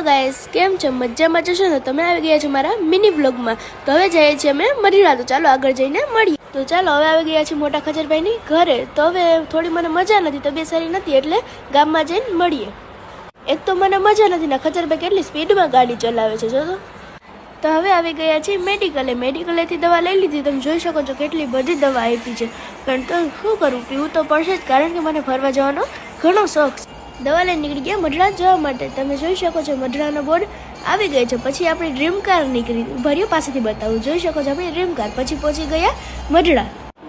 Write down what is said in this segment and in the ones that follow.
Hello guys, કેમ છો? મજામાં જશો ને? તમે આવી ગયા છો મારા મિની બ્લોગમાં. તો હવે જઈએ છીએ અમે મરીડા. તો ચાલો આગળ જઈને મળીએ. તો ચાલો હવે આવી ગયા છીએ મોટા ખજરભાઈની ઘરે. તો હવે થોડી મને મજા નથી, તબિયત સારી નથી, એટલે ગામમાં જઈને મળીએ. એક તો મને મજા નથી ને ખજરભાઈ કેટલી સ્પીડમાં ગાડી ચલાવે છે જો તો હવે આવી ગયા છીએ મેડિકલેથી દવા લઈ લીધી. તમે જોઈ શકો છો કેટલી બધી દવા આપી છે, પણ તો શું કરું, પીવું તો પડશે જ, કારણ કે મને ફરવા જવાનો ઘણો શોખ છે. દવા લઈને નીકળી ગયા મઢડા જવા માટે. તમે જોઈ શકો છો મઢડાનો બોર્ડ આવી ગયો છે. પછી આપણી ડ્રીમ કાર નીકળી, ભર્યું પાસેથી બતાવું. જોઈ શકો છો આપણી ડ્રીમ કાર. પછી પહોંચી ગયા મઢડા.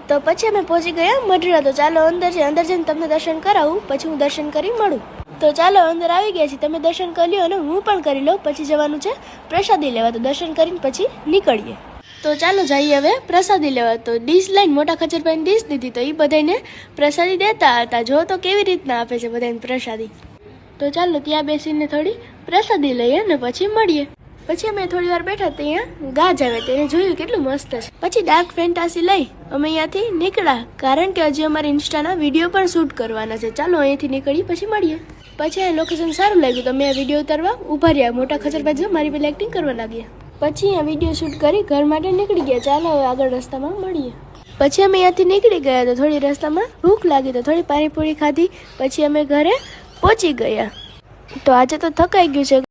તો પછી અમે પહોંચી ગયા મઢડા. તો ચાલો અંદર જઈને તમને દર્શન કરાવું, પછી હું દર્શન કરી મળું. તો ચાલો અંદર આવી ગયા છીએ. તમે દર્શન કરી લો અને હું પણ કરી લઉં. પછી જવાનું છે પ્રસાદી લેવા. તો દર્શન કરીને પછી નીકળીએ. તો ચાલો જઈએ હવે પ્રસાદી લેવા. તો ડીશ લઈને મોટા ખજરભાઈને ડીશ દીધી. તો એ બધાને પ્રસાદી દેતા હતા. જો તો કેવી રીતના આપે છે બધાને પ્રસાદી. તો ચાલો ત્યાં બેસીને થોડી પ્રસાદી લઈએ ને પછી મળીએ. પછી અમે થોડી વાર બેઠા ત્યાં ગાજ આવે તેને જોયું કેટલું મસ્ત છે. પછી ડાર્ક ફેન્ટાસી લઈ અમે અહીંયાથી નીકળ્યા, કારણ કે હજી અમારે ઇન્સ્ટાના વિડીયો પણ શૂટ કરવાના છે. ચાલો અહીંયાથી નીકળી પછી મળીએ. પછી આ લોકેશન સારું લાગ્યું તો અમે આ વિડીયો ઉતારવા ઉભા રહ્યા. મોટા ખજરભાઈ જો મારી પેલા એક્ટિંગ કરવા લાગ્યા. પછી આ વિડીયો શૂટ કરી ઘર માટે નીકળી ગયા. ચાલો હવે આગળ રસ્તામાં મળીએ. પછી અમે અહીંયાથી નીકળી ગયા. તો થોડી રસ્તામાં ભૂખ લાગી તો થોડી પાણીપુરી ખાધી. પછી અમે ઘરે પહોંચી ગયા. તો આજે તો થકાઈ ગયું છે.